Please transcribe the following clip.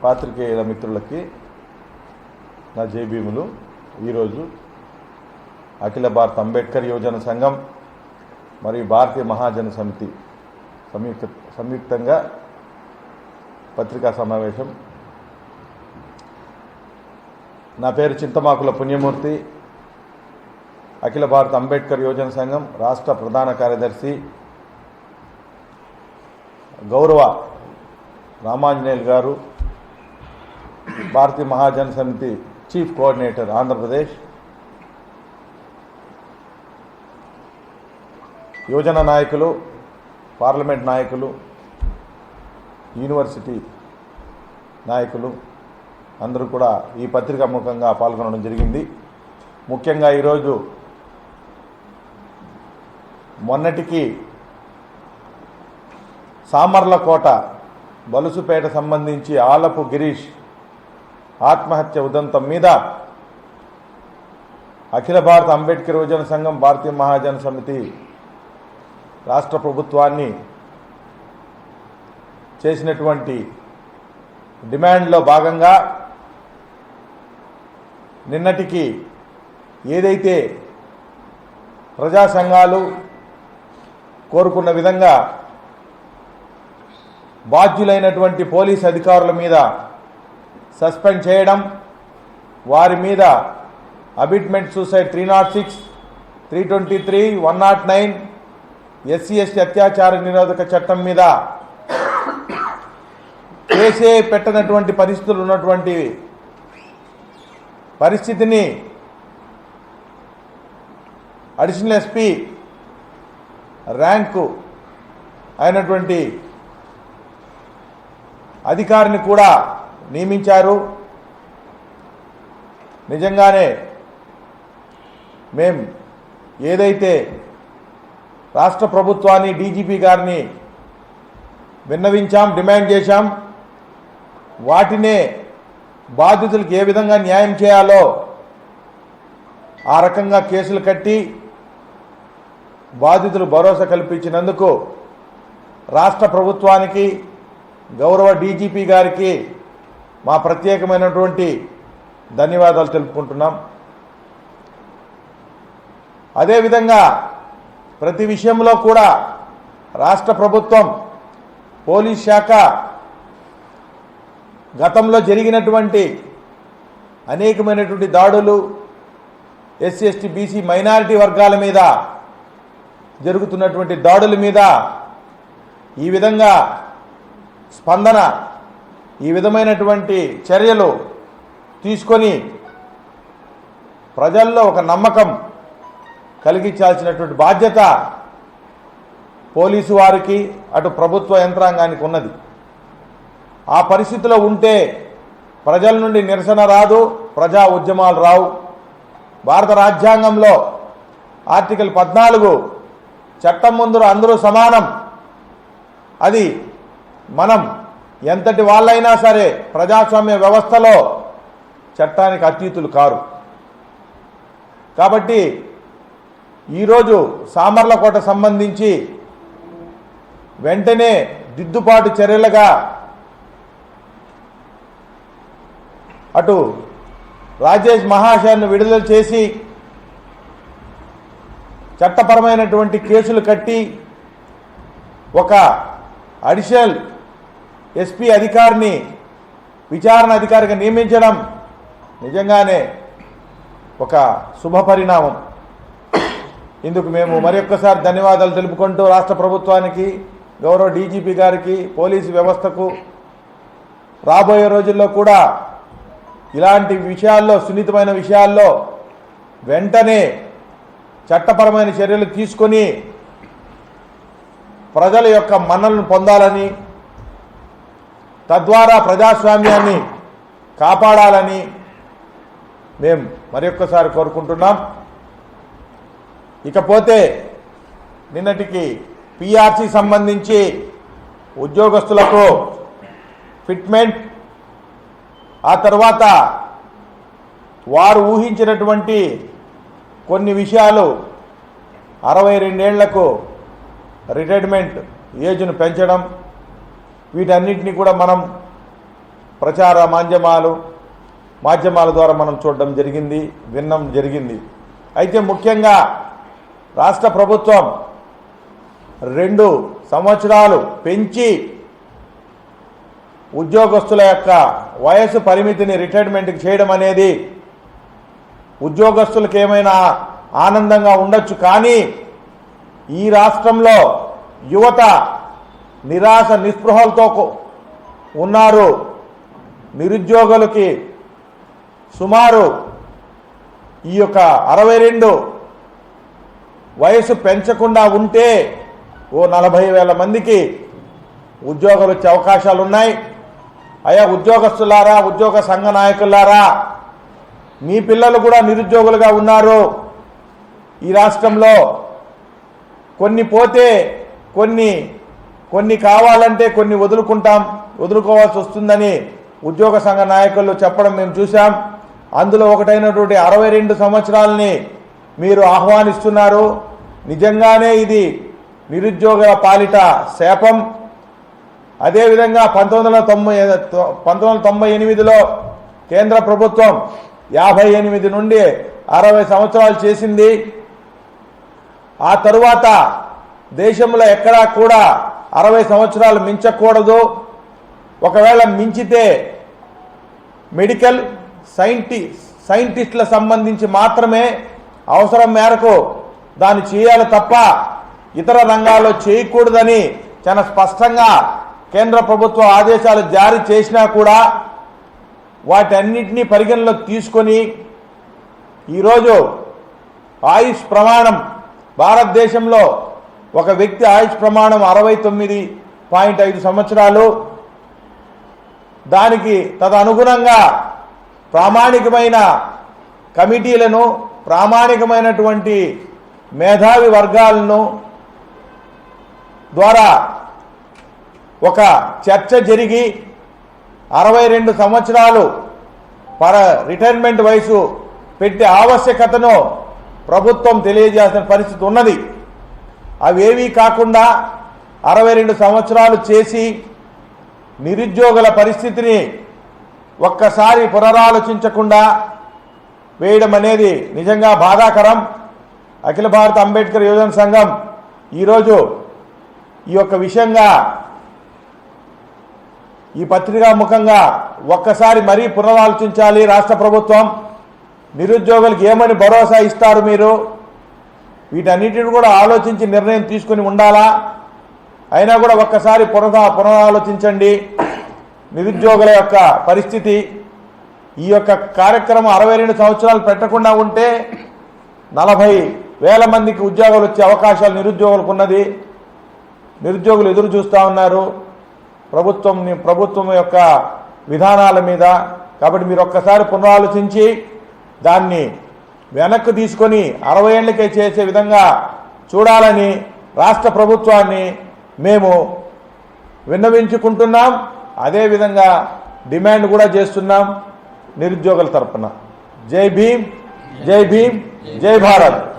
పాత్రికేయుల మిత్రులకి నా జైభీములు. ఈరోజు అఖిల భారత అంబేద్కర్ యువజన సంఘం మరియు భారతీయ మహాజన సమితి సంయుక్తంగా పత్రికా సమావేశం. నా పేరు చింతమాకుల పుణ్యమూర్తి. అఖిల భారత అంబేద్కర్ యువజన సంఘం రాష్ట్ర ప్రధాన కార్యదర్శి గౌరవ రామాంజనేయులు గారు, భారతీయ మహాజన సమితి చీఫ్ కోఆర్డినేటర్ ఆంధ్రప్రదేశ్, యువజన నాయకులు, పార్లమెంట్ నాయకులు, యూనివర్సిటీ నాయకులు అందరూ కూడా ఈ పత్రికా ముఖంగా పాల్గొనడం జరిగింది. ముఖ్యంగా ఈరోజు మొన్నటికి సామర్లకోట బలుసుపేట సంబంధించి ఆలపు గిరీష్ ఆత్మహత్య ఉదంతం మీద అఖిల భారత అంబేద్కర్ యువజన సంఘం, భారతీయ మహాజన సమితి రాష్ట్ర ప్రభుత్వాన్ని చేసినటువంటి డిమాండ్లో భాగంగా నిన్నటికి ఏదైతే ప్రజా సంఘాలు కోరుకున్న విధంగా బాధ్యులైనటువంటి పోలీస్ అధికారుల మీద సస్పెండ్ చేయడం, వారి మీద అబిట్మెంట్ సూసైడ్ 306, 323, 109 SC/ST అత్యాచార నిరోధక చట్టం మీద కేసే పెట్టనటువంటి పరిస్థితులు ఉన్నటువంటి పరిస్థితిని అడిషనల్ ఎస్పీ ర్యాంకు అయినటువంటి అధికారిని కూడా నియమించారు. నిజంగానే మేం ఏదైతే రాష్ట్ర ప్రభుత్వాన్ని, డీజీపీ గారిని విన్నవించాం, డిమాండ్ చేశాం, వాటినే బాధితులకు ఏ విధంగా న్యాయం చేయాలో ఆ రకంగా కేసులు కట్టి బాధితులు భరోసా కల్పించినందుకు రాష్ట్ర ప్రభుత్వానికి, గౌరవ డీజీపీ గారికి మా ప్రత్యేకమైనటువంటి ధన్యవాదాలు తెలుపుకుంటున్నాం. అదేవిధంగా ప్రతి విషయంలో కూడా రాష్ట్ర ప్రభుత్వం, పోలీస్ శాఖ గతంలో జరిగినటువంటి అనేకమైనటువంటి దాడులు, SC/ST BC మైనారిటీ వర్గాల మీద జరుగుతున్నటువంటి దాడుల మీద ఈ విధంగా స్పందన, ఈ విధమైనటువంటి చర్యలు తీసుకొని ప్రజల్లో ఒక నమ్మకం కలిగించాల్సినటువంటి బాధ్యత పోలీసు వారికి, అటు ప్రభుత్వ యంత్రాంగానికి ఉన్నది. ఆ పరిస్థితిలో ఉంటే ప్రజల నుండి నిరసన రాదు, ప్రజా ఉద్యమాలు రావు. భారత రాజ్యాంగంలో ఆర్టికల్ 14 చట్టం ముందు అందరూ సమానం, అది మనం ఎంతటి వాళ్ళైనా సరే ప్రజాస్వామ్య వ్యవస్థలో చట్టానికి అతీతులు కారు. కాబట్టి ఈరోజు సామర్లకోట సంబంధించి వెంటనే దిద్దుబాటు చర్యలుగా అటు రాజేష్ మహాశయను విడుదల చేసి చట్టపరమైనటువంటి కేసులు కట్టి ఒక అడిషనల్ ఎస్పీ అధికారిని విచారణ అధికారిగా నియమించడం నిజంగానే ఒక శుభ పరిణామం. ఇందుకు మేము మరొక్కసారి ధన్యవాదాలు తెలుపుకుంటూ రాష్ట్ర ప్రభుత్వానికి, గౌరవ డీజీపీ గారికి, పోలీసు వ్యవస్థకు రాబోయే రోజుల్లో కూడా ఇలాంటి విషయాల్లో, సున్నితమైన విషయాల్లో వెంటనే చట్టపరమైన చర్యలు తీసుకొని ప్రజల యొక్క మన్ననలను పొందాలని, తద్వారా ప్రజాస్వామ్యాన్ని కాపాడాలని మేము మరొక్కసారి కోరుకుంటున్నాం. ఇకపోతే నిన్నటికి PRC సంబంధించి ఉద్యోగస్తులకు ఫిట్మెంట్, ఆ తర్వాత వారు ఊహించినటువంటి కొన్ని విషయాలు 62 ఏళ్లకు రిటైర్మెంట్ ఏజ్ను పెంచడం, వీటన్నిటిని కూడా మనం ప్రచార మాధ్యమాల ద్వారా మనం చూడడం జరిగింది, వినడం జరిగింది. అయితే ముఖ్యంగా రాష్ట్ర ప్రభుత్వం 2 సంవత్సరాలు పెంచి ఉద్యోగస్తుల యొక్క వయసు పరిమితిని రిటైర్మెంట్కి చేయడం అనేది ఉద్యోగస్తులకు ఏమైనా ఆనందంగా ఉండొచ్చు, కానీ ఈ రాష్ట్రంలో యువత నిరాశ నిస్పృహలతో ఉన్నారు. నిరుద్యోగులకి సుమారు ఈ యొక్క 62 వయసు పెంచకుండా ఉంటే ఓ 40,000 మందికి ఉద్యోగాలు వచ్చే అవకాశాలు ఉన్నాయి. అయ్యా ఉద్యోగస్తులారా, ఉద్యోగ సంఘ నాయకులారా, మీ పిల్లలు కూడా నిరుద్యోగులుగా ఉన్నారు. ఈ రాష్ట్రంలో కొన్ని పోతే కొన్ని కావాలంటే కొన్ని వదులుకోవాల్సి వస్తుందని ఉద్యోగ సంఘ నాయకులు చెప్పడం మేము చూసాం. అందులో ఒకటైనటువంటి 62 సంవత్సరాలని మీరు ఆహ్వానిస్తున్నారు. నిజంగానే ఇది నిరుద్యోగుల పాలిట శాపం. అదేవిధంగా 1998లో కేంద్ర ప్రభుత్వం 58 నుండి 60 సంవత్సరాలు చేసింది. ఆ తరువాత దేశంలో ఎక్కడా కూడా 60 సంవత్సరాలు మించకూడదు. ఒకవేళ మించితే మెడికల్ సైంటిస్టుల సంబంధించి మాత్రమే అవసరం మేరకు దాన్ని చేయాలి తప్ప ఇతర రంగాల్లో చేయకూడదని చాలా స్పష్టంగా కేంద్ర ప్రభుత్వ ఆదేశాలు జారీ చేసినా కూడా వాటన్నిటినీ పరిగణలోకి తీసుకొని ఈరోజు ఆయుష్ ప్రమాణం భారతదేశంలో ఒక వ్యక్తి ఆయుష్ ప్రమాణం 69.5 సంవత్సరాలు. దానికి తదనుగుణంగా ప్రామాణికమైన కమిటీలను, ప్రామాణికమైనటువంటి మేధావి వర్గాలను ద్వారా ఒక చర్చ జరిగి 62 సంవత్సరాలు రిటైర్మెంట్ వయసు పెట్టే ఆవశ్యకతను ప్రభుత్వం తెలియజేసిన పరిస్థితి ఉన్నది. అవేవీ కాకుండా 62 సంవత్సరాలు చేసి నిరుద్యోగుల పరిస్థితిని ఒక్కసారి పునరాలోచించకుండా వేయడం అనేది నిజంగా బాధాకరం. అఖిల భారత అంబేద్కర్ యువజన సంఘం ఈరోజు ఈ యొక్క విషయంగా ఈ పత్రికా ముఖంగా ఒక్కసారి మరీ పునరాలోచించాలి. రాష్ట్ర ప్రభుత్వం నిరుద్యోగులకు ఏమని భరోసా ఇస్తారు మీరు? వీటన్నిటిని కూడా ఆలోచించి నిర్ణయం తీసుకుని ఉండాలా? అయినా కూడా ఒక్కసారి పునరాలోచించండి నిరుద్యోగుల యొక్క పరిస్థితి. ఈ యొక్క కార్యక్రమం 62 సంవత్సరాలు పెట్టకుండా ఉంటే 40,000 మందికి ఉద్యోగాలు వచ్చే అవకాశాలు నిరుద్యోగులకు ఉన్నది. నిరుద్యోగులు ఎదురు చూస్తూ ఉన్నారు ప్రభుత్వం యొక్క విధానాల మీద. కాబట్టి మీరు ఒక్కసారి పునరాలోచించి దాన్ని వెనక్కు తీసుకొని 60 ఏళ్లకే చేసే విధంగా చూడాలని రాష్ట్ర ప్రభుత్వాన్ని మేము విన్నవించుకుంటున్నాం. అదేవిధంగా డిమాండ్ కూడా చేస్తున్నాం నిరుద్యోగుల తరపున. జై భీమ్, జై భీమ్, జై భారత్.